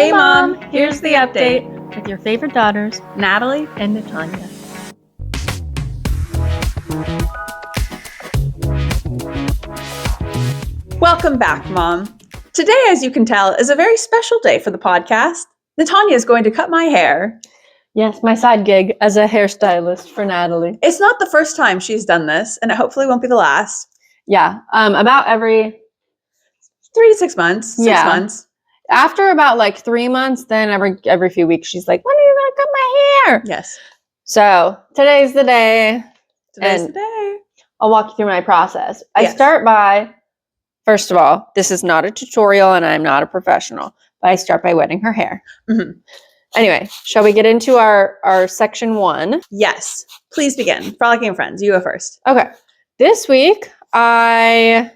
Hey Mom, here's the update with your favorite daughters, Natalie and Netanya. Welcome back, Mom. Today, as you can tell, is a very special day for the podcast. Netanya is going to cut my hair. Yes, my side gig as a hairstylist for Natalie. It's not the first time she's done this, and it hopefully won't be the last. Yeah, about every 3 to 6 months. 6 months. After about like 3 months, then every few weeks, she's like, "When are you gonna cut my hair?" Yes. So today's the day. Today's the day. I'll walk you through my process. I Yes. start by, first of all, this is not a tutorial and I'm not a professional, but I start by wetting her hair. Mm-hmm. Anyway, shall we get into our section 1? Yes. Please begin. Frolicking and Friends. You go first. Okay. This week, I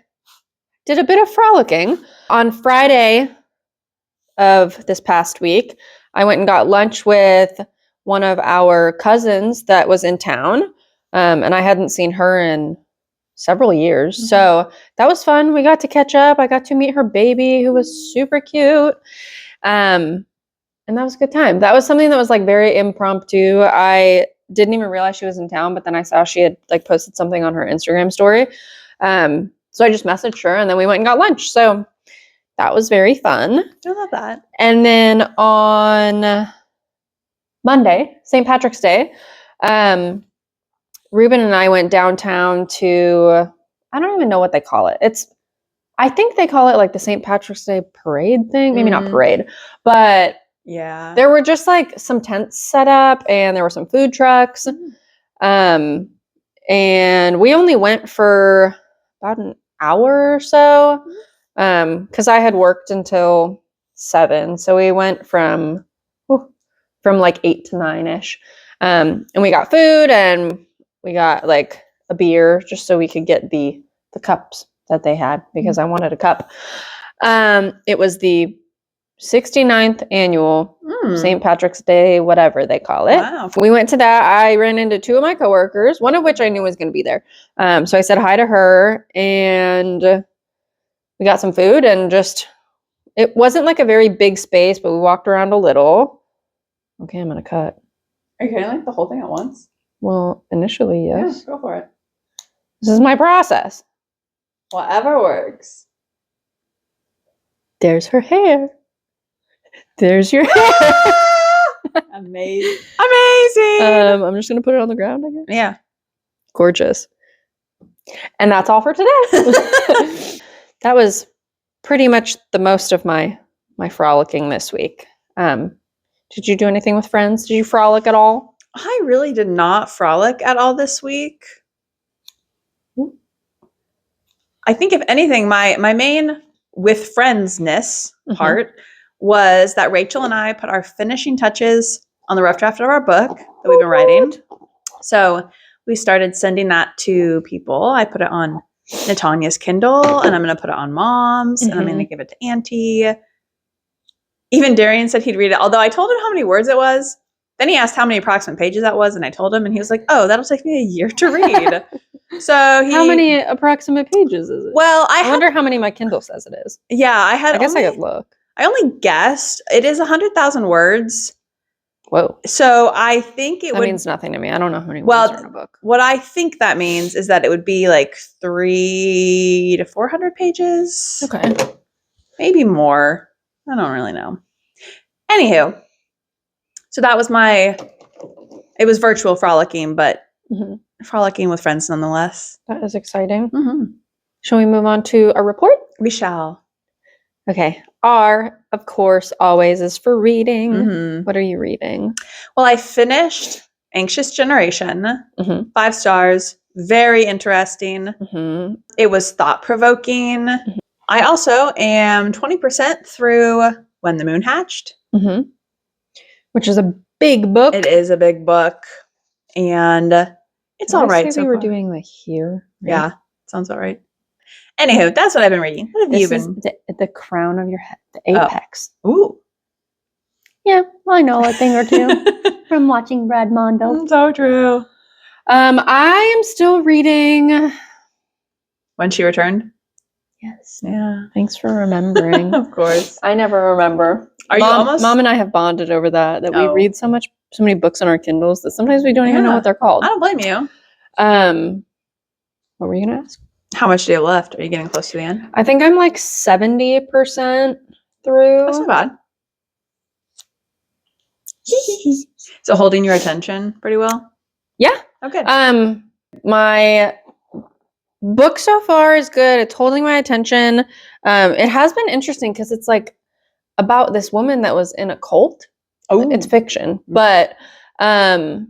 did a bit of frolicking. On Friday of this past week, I went and got lunch with one of our cousins that was in town, and I hadn't seen her in several years. Mm-hmm. So that was fun. We got to catch up. I got to meet her baby, who was super cute. And that was a good time. That was something that was like very impromptu. I didn't even realize she was in town, but then I saw she had like posted something on her Instagram story. So I just messaged her and then we went and got lunch. So that was very fun. I love that. And then on Monday, St. Patrick's Day, Ruben and I went downtown to, I don't even know what they call it. I think they call it like the St. Patrick's Day parade thing. Maybe not parade, but yeah, there were just like some tents set up and there were some food trucks. And we only went for about an hour or so because I had worked until 7. So we went from like 8 to 9-ish. And we got food and we got like a beer just so we could get the cups that they had because I wanted a cup. It was the 69th annual St. Patrick's Day, whatever they call it. Wow. We went to that. I ran into 2 of my coworkers, one of which I knew was going to be there. So I said hi to her and we got some food and it wasn't like a very big space, but we walked around a little. Okay, I'm going to cut. Are you cutting like the whole thing at once? Well, initially, yes. Yeah, go for it. This is my process. Whatever works. There's her hair. There's your hair. Amazing. Amazing. I'm just going to put it on the ground, I guess. Yeah. Gorgeous. And that's all for today. That was pretty much the most of my frolicking this week. Did you do anything with friends? Did you frolic at all? I really did not frolic at all this week. I think if anything, my main with friendsness part was that Rachel and I put our finishing touches on the rough draft of our book that we've been writing. So we started sending that to people. I put it on Natanya's Kindle and I'm going to put it on Mom's and I'm going to give it to Auntie. Even Darian said he'd read it, although I told him how many words it was. Then he asked how many approximate pages that was, and I told him, and he was like, "Oh, that'll take me a year to read." So how many approximate pages is it? Well, I wonder how many my Kindle says it is. Yeah, I guess I could look. I only guessed. It is 100,000 words. Whoa. So I think that means nothing to me. I don't know how many words are in a book. What I think that means is that it would be like 300 to 400 pages. Okay. Maybe more. I don't really know. Anywho, so that was it was virtual frolicking, but frolicking with friends nonetheless. That is exciting. Shall we move on to a report? We shall. Okay. R, of course, always is for reading. What are you reading? Well, I finished Anxious Generation. 5 stars. Very interesting. It was thought-provoking. I also am 20% through When the Moon Hatched. Which is a big book. It is a big book. And it's all right. So we were doing the here. Right? Yeah. Sounds all right. Anywho, that's what I've been reading. What have you been? The crown of your head, the apex. Oh. Ooh. Yeah, I know a thing or two from watching Brad Mondo. So true. I am still reading When She Returned. Yes. Yeah. Thanks for remembering. Of course. I never remember. Are you almost? Mom and I have bonded over that we Oh. read so many books on our Kindles that sometimes we don't even know Yeah. what they're called. I don't blame you. What were you gonna ask? How much do you have left? Are you getting close to the end? I think I'm like 70% through. That's not bad. So holding your attention pretty well? Yeah. Okay. My book so far is good. It's holding my attention. It has been interesting because it's like about this woman that was in a cult. Oh, It's fiction, but I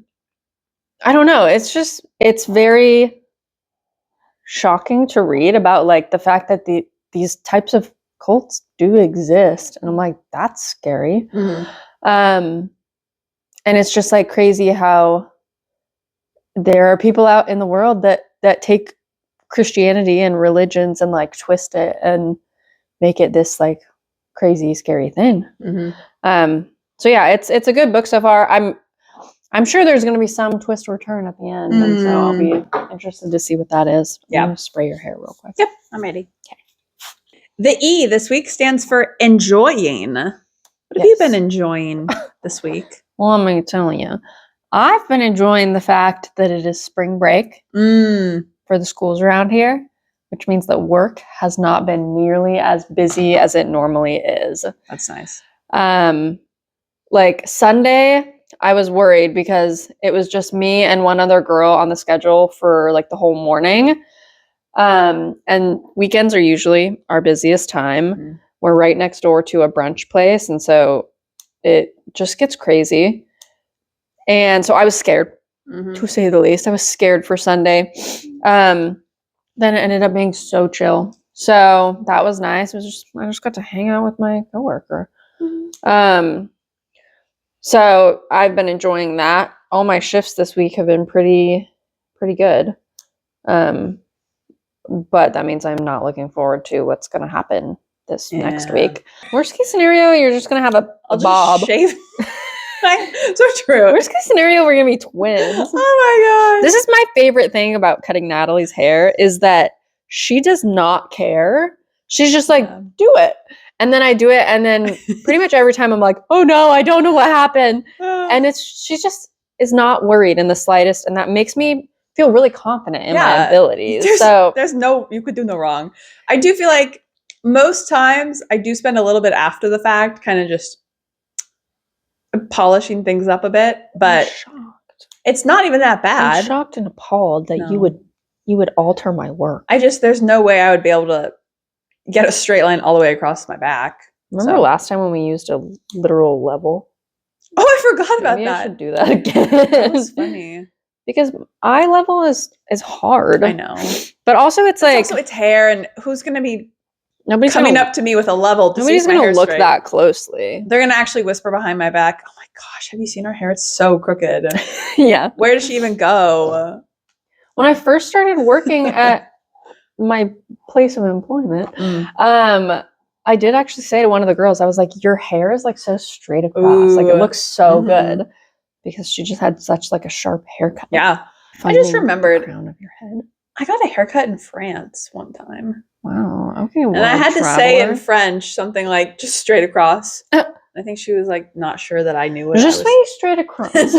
don't know. It's very shocking to read about like the fact that these types of cults do exist, and I'm like, that's scary. And it's just like crazy how there are people out in the world that take Christianity and religions and like twist it and make it this like crazy scary thing. So yeah, it's a good book so far. I'm sure there's going to be some twist or turn at the end, and so I'll be interested to see what that is. Yeah. I'm gonna spray your hair real quick. Yep, I'm ready. Okay. The E this week stands for enjoying. What have you been enjoying this week? Well, I'm going to tell you. I've been enjoying the fact that it is spring break for the schools around here, which means that work has not been nearly as busy as it normally is. That's nice. Like Sunday, I was worried because it was just me and one other girl on the schedule for like the whole morning. And weekends are usually our busiest time. We're right next door to a brunch place, and so it just gets crazy. And so I was scared, to say the least. I was scared for Sunday. Then it ended up being so chill. So that was nice. I just got to hang out with my coworker. So I've been enjoying that. All my shifts this week have been pretty good. But that means I'm not looking forward to what's going to happen this next week. Worst case scenario, you're just going to have a bob. Just shave. So true. Worst case scenario, we're going to be twins. Oh my gosh. This is my favorite thing about cutting Natalie's hair is that she does not care. She's just like, do it. And then I do it. And then pretty much every time I'm like, oh no, I don't know what happened. And she just is not worried in the slightest. And that makes me feel really confident in my abilities. You could do no wrong. I do feel like most times I do spend a little bit after the fact, kind of just polishing things up a bit, but it's not even that bad. I'm shocked and appalled that you would alter my work. There's no way I would be able to get a straight line all the way across my back. Remember last time when we used a literal level? Oh, I forgot about that. I should do that again. That was funny. Because eye level is hard. I know. But also it's hair, and who's going to be nobody's coming up to me with a level to nobody's see if my going to hair's look straight. that closely. They're going to actually whisper behind my back, oh my gosh, have you seen her hair? It's so crooked. Yeah. Where does she even go? When I first started working at my place of employment, I did actually say to one of the girls, I was like, your hair is like so straight across. Like it looks so good. Because she just had such like a sharp haircut. Yeah. I just remembered the crown of your head. I got a haircut in France one time. Wow. Okay. And I had to say in French something like just straight across. I think she was like not sure that I knew what just straight across. Okay.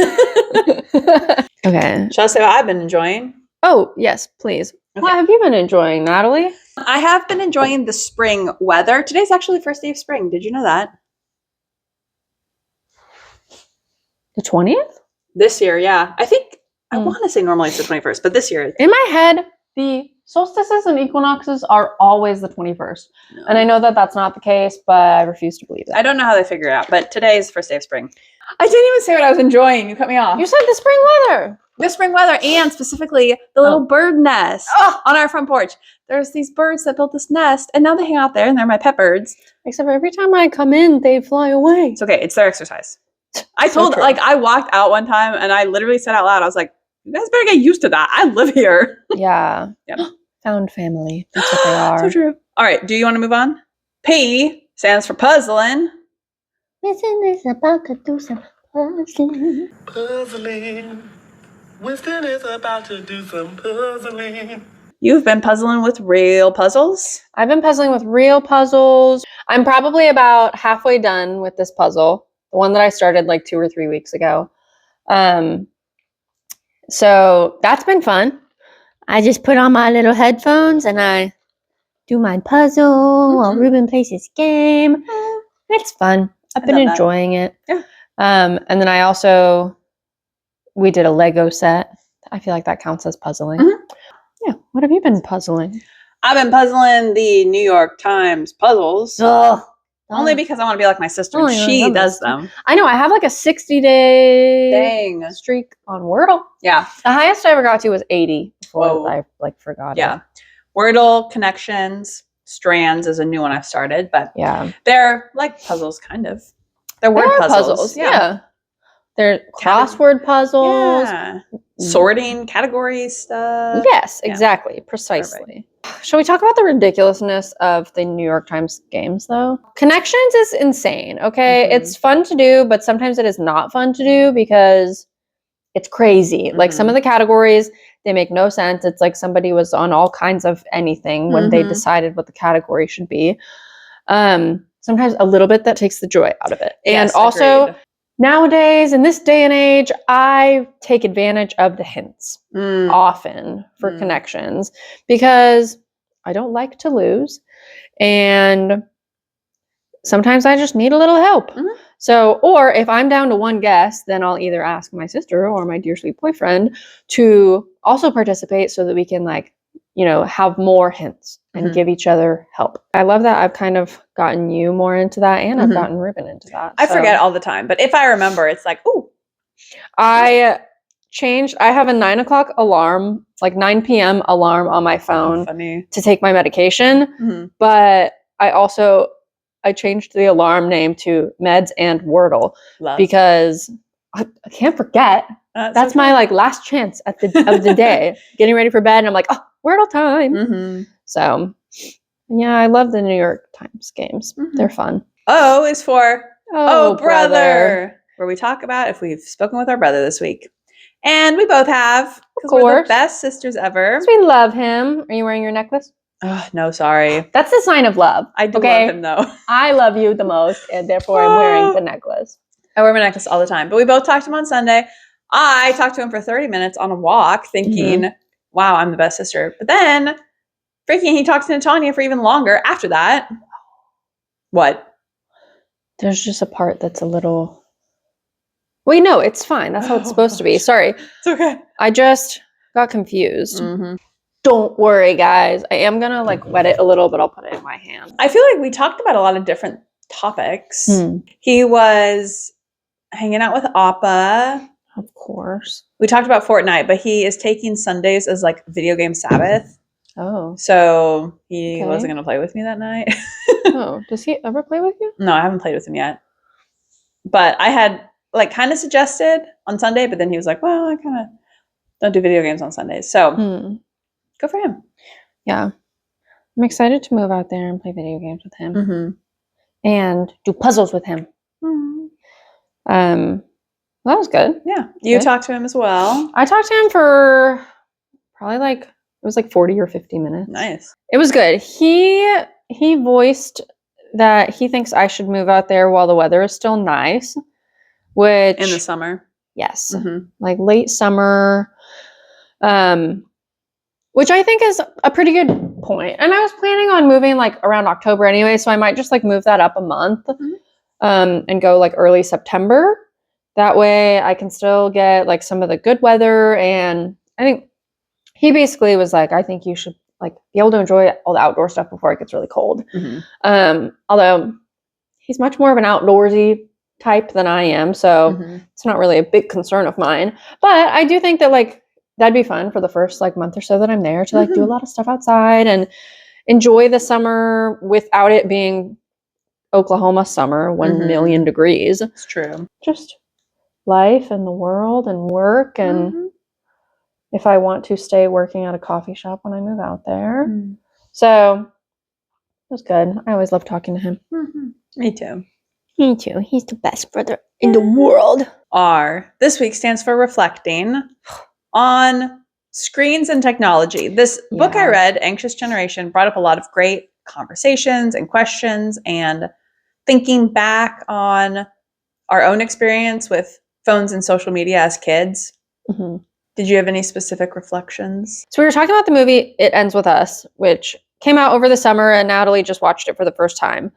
Shall I say what I've been enjoying? Oh, yes, please. Okay. What have you been enjoying, Natalie? I have been enjoying the spring weather. Today's actually the first day of spring. Did you know that? The 20th? This year, yeah. I think I want to say normally it's the 21st, but this year. In my head, the solstices and equinoxes are always the 21st. No. And I know that that's not the case, but I refuse to believe that. I don't know how they figure it out, but today is the first day of spring. I didn't even say what I was enjoying. You cut me off. You said the spring weather. The spring weather, and specifically the little bird nest on our front porch. There's these birds that built this nest, and now they hang out there, and they're my pet birds. Except every time I come in, they fly away. It's okay. It's their exercise. I walked out one time, and I literally said out loud, I was like, you guys better get used to that. I live here. Yeah. Found family. That's what they are. So true. All right. Do you want to move on? P stands for Puzzlin. Winston is about to do some puzzling. Puzzling. Winston is about to do some puzzling. You've been puzzling with real puzzles? I've been puzzling with real puzzles. I'm probably about halfway done with this puzzle, the one that I started like 2 or 3 weeks ago. So that's been fun. I just put on my little headphones and I do my puzzle while Ruben plays his game. It's fun. I've been enjoying it. Yeah. And then we did a Lego set. I feel like that counts as puzzling. Yeah. What have you been puzzling? I've been puzzling the New York Times puzzles. Only because I want to be like my sister. Oh, And yeah, she I love does this. them. I know. I have like a 60-day Dang. streak on Wordle. Yeah. The highest I ever got to was 80 before Whoa. I like forgot Yeah. it. Wordle, Connections, Strands is a new one I've started, but Yeah. they're like puzzles, kind of. They're They word are puzzles. Yeah. They're crossword puzzles. Yeah. Sorting, categories stuff. Yes, Yeah. exactly. Precisely. Shall we talk about the ridiculousness of the New York Times games, though? Connections is insane, okay? It's fun to do, but sometimes it is not fun to do because it's crazy. Like, some of the categories, they make no sense. It's like somebody was on all kinds of anything when they decided what the category should be. Sometimes a little bit that takes the joy out of it. Yes, and also, agreed. nowadays, in this day and age, I take advantage of the hints often for connections because I don't like to lose. And sometimes I just need a little help. So, or if I'm down to one guess, then I'll either ask my sister or my dear sweet boyfriend to also participate so that we can, like, have more hints and give each other help. I love that I've kind of gotten you more into that, and I've gotten Ruben into that. I forget all the time, but if I remember, it's like, ooh. I have a 9 o'clock alarm, like 9 p.m. alarm on my phone to take my medication. But I changed the alarm name to Meds and Wordle because I can't forget. That's my like last chance of the day, getting ready for bed. And I'm like, oh, Wordle time. So yeah, I love the New York Times games. They're fun. O is for Oh, brother, where we talk about if we've spoken with our brother this week. And we both have, because we're the best sisters ever. We love him. Are you wearing your necklace? Oh, no, sorry. That's a sign of love. I do love him, though. I love you the most, and therefore I'm wearing the necklace. I wear my necklace all the time. But we both talked to him on Sunday. I talked to him for 30 minutes on a walk thinking, wow, I'm the best sister. But then, freaking, he talked to Netanya for even longer after that. What? There's just a part that's a little... Wait, no, it's fine. That's how it's supposed to be. Sorry. It's okay. I just got confused. Don't worry, guys. I am going to like wet it a little, but I'll put it in my hand. I feel like we talked about a lot of different topics. He was hanging out with Appa. Of course. We talked about Fortnite, but he is taking Sundays as like video game Sabbath. Oh. So he wasn't going to play with me that night. Oh, does he ever play with you? No, I haven't played with him yet. But I had like kind of suggested on Sunday, but then he was like, well, I kind of don't do video games on Sundays. So good for him. Yeah. I'm excited to move out there and play video games with him. And do puzzles with him. Well, that was good. Yeah. You talked to him as well. I talked to him for probably it was like 40 or 50 minutes. Nice. It was good. He voiced that he thinks I should move out there while the weather is still nice. Which in the summer. Yes. Like late summer. Which I think is a pretty good point. And I was planning on moving like around October anyway, so I might just like move that up a month and go like early September. That way I can still get like some of the good weather. And I think he basically was like, I think you should like be able to enjoy all the outdoor stuff before it gets really cold. Although he's much more of an outdoorsy type than I am, so it's not really a big concern of mine. But I do think that like that'd be fun for the first like month or so that I'm there to like do a lot of stuff outside and enjoy the summer without it being Oklahoma summer, 1,000,000 degrees. It's true. Just life and the world and work, and if I want to stay working at a coffee shop when I move out there. So it was good. I always love talking to him. Me too. Me too. He's the best brother in the world. R this week stands for reflecting on screens and technology. This book I Yeah. read, Anxious Generation, brought up a lot of great conversations and questions and thinking back on our own experience with phones and social media as kids. Mhm. Did you have any specific reflections? So we were talking about the movie It Ends With Us, which came out over the summer, and Natalie just watched it for the first time.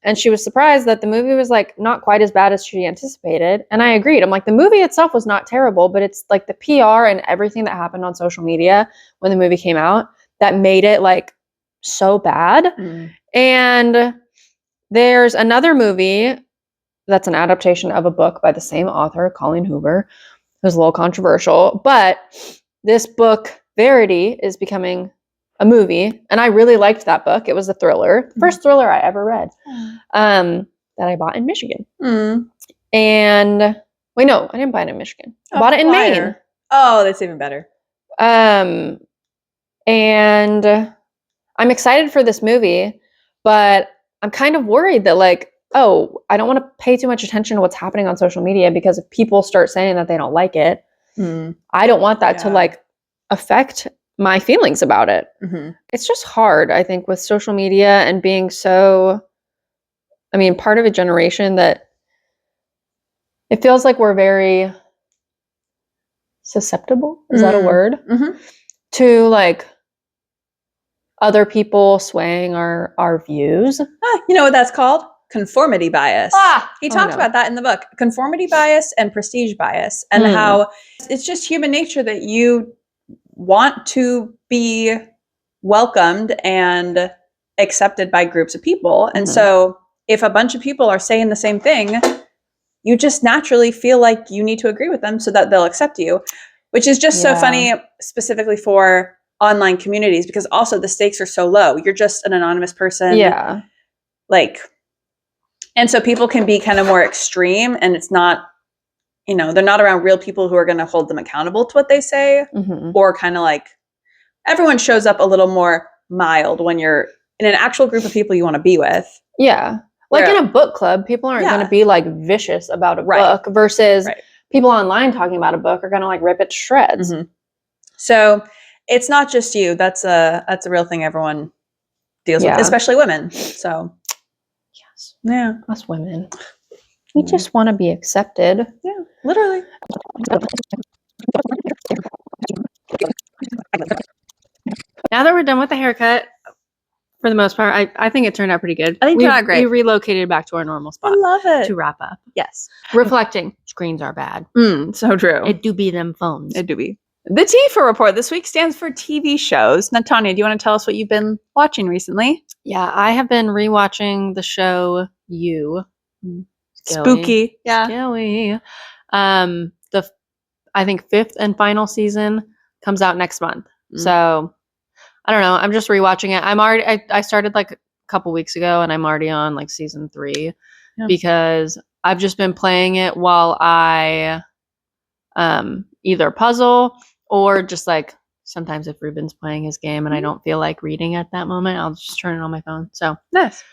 And she was surprised that the movie was like not quite as bad as she anticipated. And I agreed. I'm like, the movie itself was not terrible, but it's like the PR and everything that happened on social media when the movie came out that made it like so bad. And there's another movie that's an adaptation of a book by the same author, Colleen Hoover. It was a little controversial, but this book, Verity, is becoming a movie, and I really liked that book. It was a thriller, the first thriller I ever read, that I bought in Michigan. And wait, no, I didn't buy it in Michigan. I bought it in Maine. Oh, that's even better. And I'm excited for this movie, but I'm kind of worried that like, oh, I don't want to pay too much attention to what's happening on social media, because if people start saying that they don't like it, I don't want that to like affect my feelings about it. It's just hard, I think, with social media and being so, I mean, part of a generation that it feels like we're very susceptible. Is that a word? To like other people swaying our views. You know what that's called? Conformity bias. He talked about that in the book. Conformity bias and prestige bias, and how it's just human nature that you want to be welcomed and accepted by groups of people. And so if a bunch of people are saying the same thing, you just naturally feel like you need to agree with them so that they'll accept you, which is just so funny, specifically for online communities, because also the stakes are so low. You're just an anonymous person. Yeah. Like, and so people can be kind of more extreme, and it's not, you know, they're not around real people who are going to hold them accountable to what they say, or kind of like everyone shows up a little more mild when you're in an actual group of people you want to be with. Yeah. Like in a book club, people aren't going to be like vicious about a book versus people online talking about a book are going to like rip it to shreds. So it's not just you. That's a real thing everyone deals with, especially women. So yes. Yeah. Us women. We just want to be accepted. Yeah, literally. Now that we're done with the haircut, for the most part, I think it turned out pretty good. I think it turned out great. We relocated back to our normal spot. I love it. To wrap up. Yes. Reflecting. Screens are bad. So true. It do be them phones. It do be. The T for report this week stands for TV shows. Natanya, do you want to tell us what you've been watching recently? Yeah, I have been rewatching the show You. Spooky. Yeah. Scary. The I think 5th and final season comes out next month. So I don't know. I'm just rewatching it. I started like a couple weeks ago, and I'm already on like season 3 because I've just been playing it while I either puzzle or just like sometimes if Ruben's playing his game and I don't feel like reading at that moment, I'll just turn it on my phone. So nice.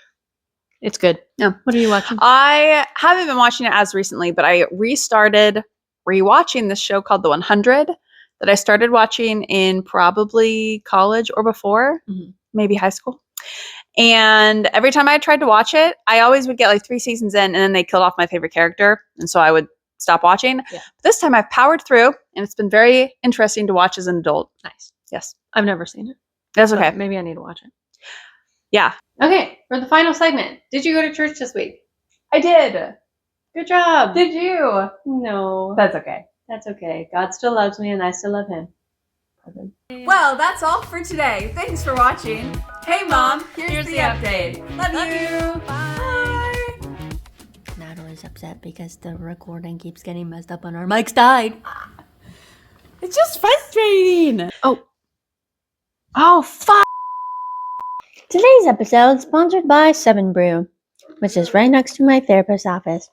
It's good. Yeah. What are you watching? I haven't been watching it as recently, but I restarted rewatching this show called The 100 that I started watching in probably college or before, maybe high school. And every time I tried to watch it, I always would get like 3 seasons in, and then they killed off my favorite character. And so I would stop watching. Yeah. But this time I've powered through, and it's been very interesting to watch as an adult. Nice. Yes. I've never seen it. That's okay. Maybe I need to watch it. Yeah. Okay. For the final segment, did you go to church this week? I did. Good job. Did you? No. That's okay. That's okay. God still loves me, and I still love him. Well, that's all for today. Thanks for watching. Hey, Mom, here's the update. Love you. Bye. Natalie's upset because the recording keeps getting messed up and our mics died. It's just frustrating. Oh, fuck. Today's episode is sponsored by 7 Brew, which is right next to my therapist's office.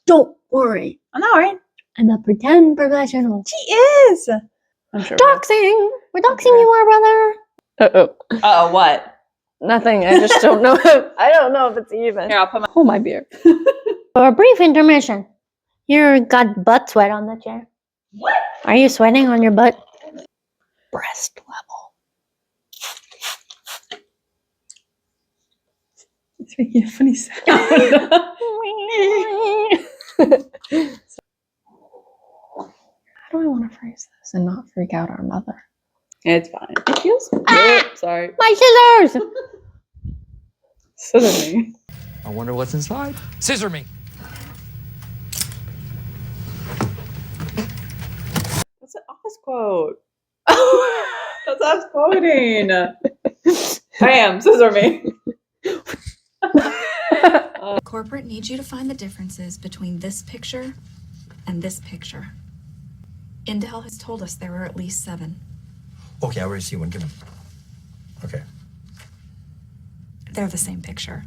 Don't worry. I'm not worried. I'm a pretend professional. She is. I'm sure. Doxing. We're doxing you, our brother. Uh-oh, what? Nothing. I just don't know. I don't know if it's even. Here, I'll put Hold my beer. For a brief intermission. You got butt sweat on the chair. Are you sweating on your butt? Breast level. It's making a funny sound. How do I want to phrase this and not freak out our mother? It's fine. It feels. Sorry. My scissors! Scissor me. I wonder what's inside. Scissor me. That's an office quote. That's us quoting. Bam, scissor me. Corporate needs you to find the differences between this picture and this picture. Intel has told us there are at least 7. Okay, I already see one. Give him. Okay. They're the same picture.